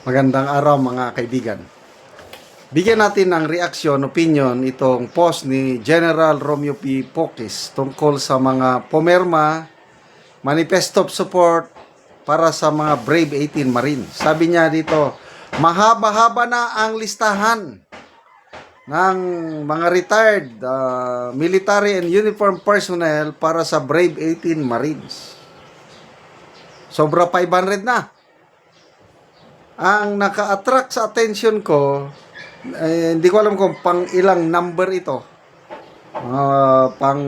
Magandang araw mga kaibigan. Bigyan natin ng reaksyon, opinion itong post ni General Romeo P. Pocis tungkol sa mga pumirma, manifesto of support para sa mga Brave 18 Marines. Sabi niya dito, mahaba-haba na ang listahan ng mga retired military and uniform personnel para sa Brave 18 Marines. Sobra 500 na. Ang naka-attract sa attention ko, hindi ko alam kung pang ilang number ito. Pang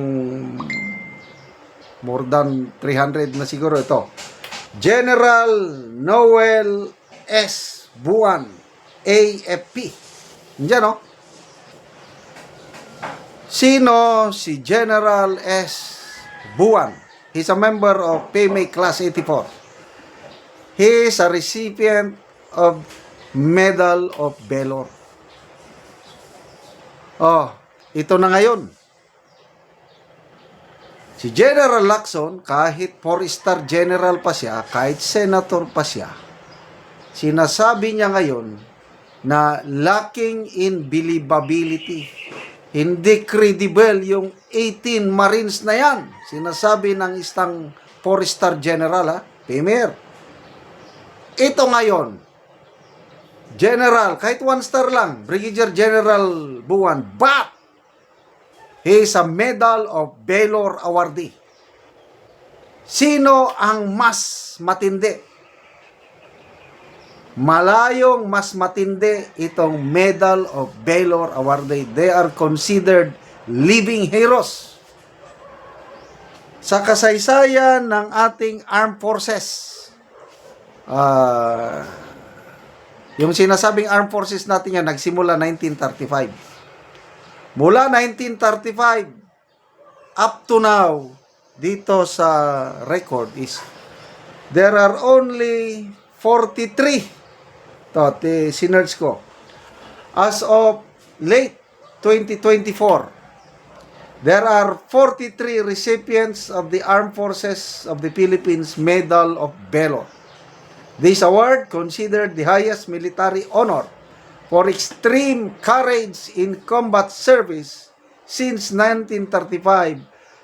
more than 300 na siguro ito. General Noel S. Buwan, AFP. Diyan, no? Sino si General S. Buwan? He's a member of PMA Class 84. He is a recipient of Medal of Valor. Ito na ngayon. Si General Lacson, kahit 4-star general pa siya, kahit senator pa siya, sinasabi niya ngayon na lacking in believability. Hindi credible yung 18 Marines na yan. Sinasabi ng isang 4-star general, Premier. Ito ngayon, General, kahit 1-star lang, Brigadier General Buwan, but he is a Medal of Valor awardee. Sino ang mas matindi? Malayong mas matindi itong Medal of Valor awardee. They are considered living heroes sa kasaysayan ng ating armed forces. Yung sinasabing armed forces natin yan, nagsimula 1935. Mula 1935 up to now, dito sa record is, there are only 43. Ito, sinerge ko. As of late 2024, there are 43 recipients of the Armed Forces of the Philippines Medal of Valor. This award, considered the highest military honor for extreme courage in combat service since 1935,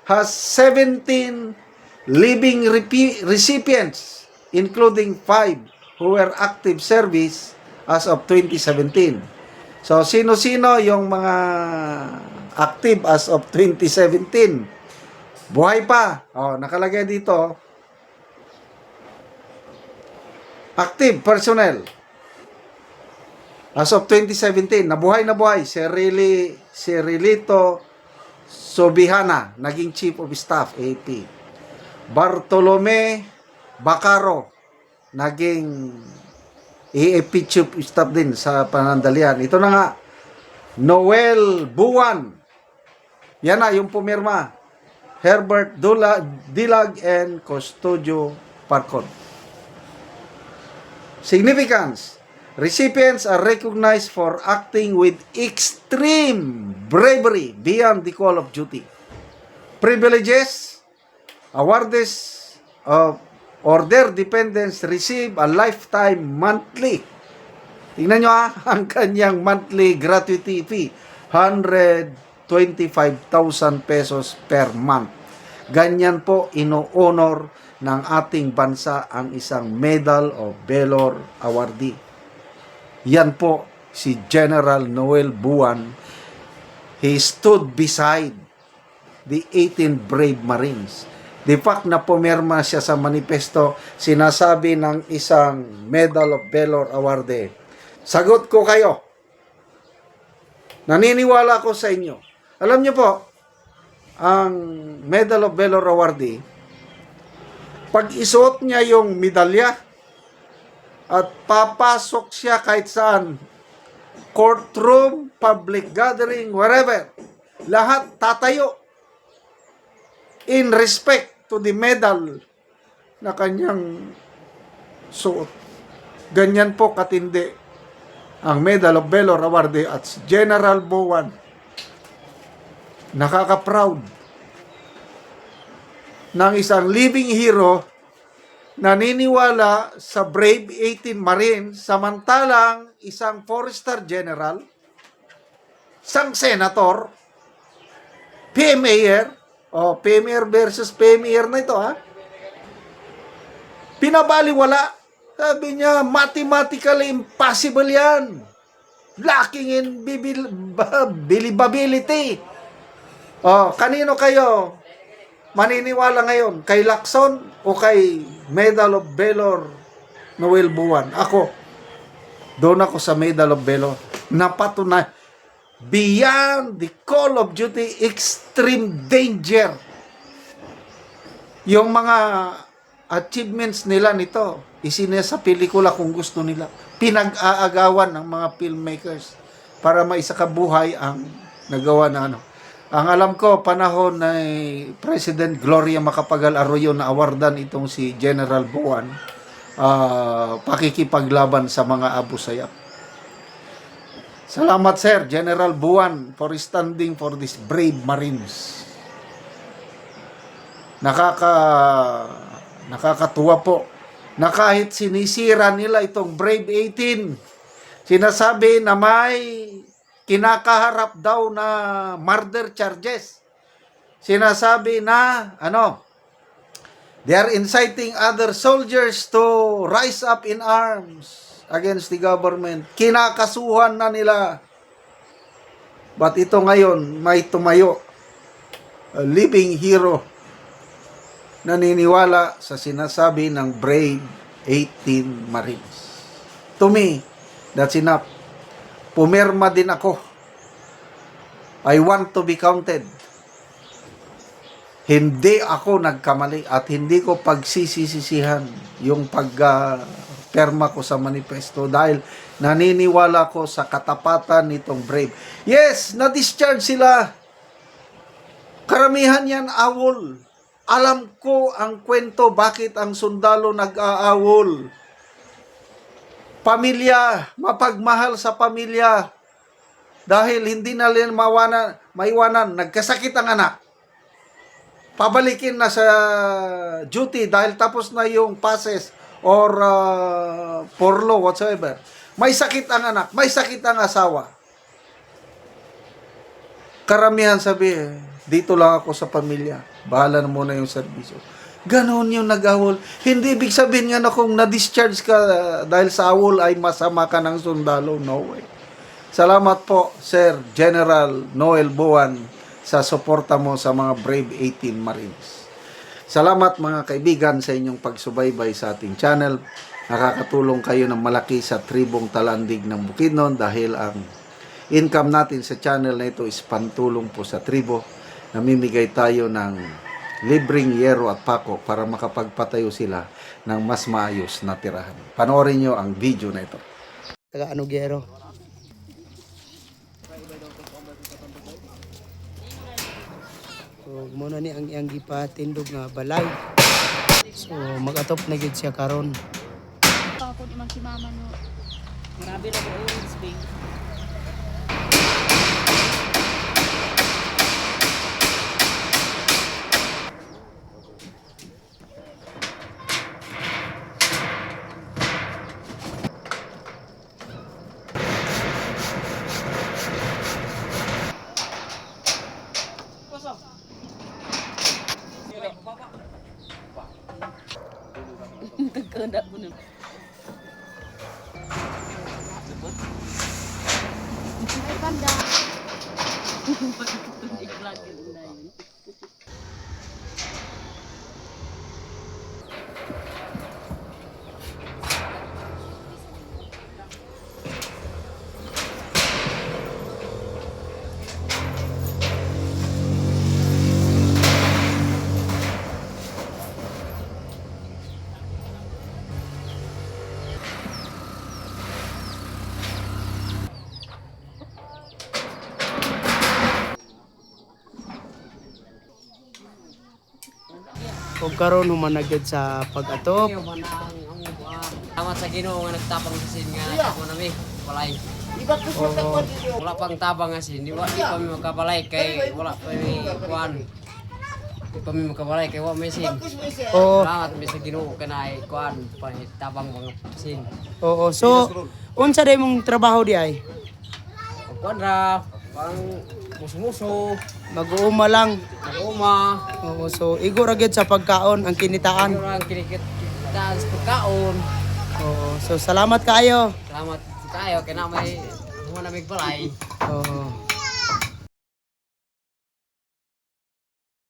has 17 living recipients, including 5 who were active service as of 2017. So, sino-sino yung mga active as of 2017? Buhay pa. Nakalagay dito, active personnel. As of 2017, nabuhay si Rilito Sobihana, naging Chief of Staff, AP. Bartolome Bacaro, naging AFP Chief of Staff din sa Panandalian. Ito na nga, Noel Buwan. Yan na, yung pumirma. Herbert Dilag and Custodio Parcon. Significance. Recipients are recognized for acting with extreme bravery beyond the call of duty. Privileges. Awardees or their dependents receive a lifetime monthly. Tingnan nyo ang kanyang monthly gratuity fee. 125,000 pesos per month. Ganyan po ino-honor ng ating bansa ang isang Medal of Valor awardee. Yan po si General Noel Buwan. He stood beside the 18 brave Marines. The fact na pumirma siya sa manifesto, sinasabi ng isang Medal of Valor awardee. Sagot ko kayo. Naniniwala ko sa inyo. Alam niyo po, ang Medal of Valor awardee, pag isuot niya yung medalya at papasok siya kahit saan, courtroom, public gathering, wherever, lahat tatayo in respect to the medal na kanyang suot. Ganyan po katindi ang Medal of Valor awardee at General Buwan. Nakaka-proud ng isang living hero naniniwala sa Brave 18 Marines, samantalang isang 4-star general, isang senator, PMAR, PMAR versus PMAR na ito, ha? Pinabaliwala. Sabi niya, mathematically impossible yan. Lacking in believability. Kanino kayo maniniwala ngayon? Kay Lacson o kay Medal of Valor Noel Buwan? Ako, doon ako sa Medal of Valor. Napatunay, beyond the Call of Duty extreme danger, yung mga achievements nila nito, isine sa pelikula kung gusto nila. Pinag-aagawan ng mga filmmakers para maisakabuhay ang nagawa na ano. Ang alam ko, panahon na President Gloria Macapagal Arroyo na awardan itong si General Buwan, pakikipaglaban sa mga Abu Sayyaf. Salamat, Sir General Buwan, for standing for these brave Marines. Nakakatuwa po na kahit sinisira nila itong Brave 18, sinasabi na may kinakaharap daw na murder charges. Sinasabi na, they are inciting other soldiers to rise up in arms against the government. Kinakasuhan na nila. But ito ngayon, may tumayo, a living hero, naniniwala sa sinasabi ng Brave 18 Marines. To me, that's enough. Pumirma din ako. I want to be counted. Hindi ako nagkamali at hindi ko pagsisisihan yung pagperma ko sa manifesto dahil naniniwala ko sa katapatan nitong Brave. Yes, na-discharge sila. Karamihan yan awol. Alam ko ang kwento bakit ang sundalo nag-aawol. Pamilya, mapagmahal sa pamilya. Dahil hindi na rin maiwanan, nagkasakit ang anak. Pabalikin na sa duty dahil tapos na yung passes or porlo, whatsoever. May sakit ang anak, may sakit ang asawa. Karamihan sabi, dito lang ako sa pamilya. Bahala na muna yung serbisyo. Ganon yung nag-awol. Hindi ibig sabihin nga na kung na-discharge ka dahil sa awol ay masama ka ng sundalo. No way. Salamat po, Sir General Noel Buwan, sa suporta mo sa mga Brave 18 Marines. Salamat mga kaibigan sa inyong pagsubaybay sa ating channel. Nakakatulong kayo ng malaki sa tribong Talandig ng Bukidnon dahil ang income natin sa channel na ito is pantulong po sa tribo. Namimigay tayo ng libreng yero at pako para makapagpatayo sila ng mas maayos na tirahan. Panoorin nyo ang video na ito. Taga ano gero? So muna ni ang iyang gipatindog nga balay. So magatop na gid siya karon. Ako di man si mama no. Grabe na ko Spain. Kanda ko na. Ay, kanda. Ug karon humanagad sa pag-atop. Tama sa Ginoo nga nagtabang sa sin nga ako nami palay. Oo. Wala pang tabang nga sin, di pa mi magkapalay kay wala pa mi kuan. Di pa mi makabalay kay wa mesin. Oo. Salamat mi sa Ginoo kanay kuan tabang mga sin. Oo. So, unsa day mong trabaho di ay? Kuan ra pang muso-muso, Mag-uuma lang. nag-uma, Oo. So, igo ra gyud sa pagkaon ang kinitaan. ano lang kinikit sa pagkaon. Oo. So, salamat kaayo. Salamat kayo kay na may mo na mig balay. Oo.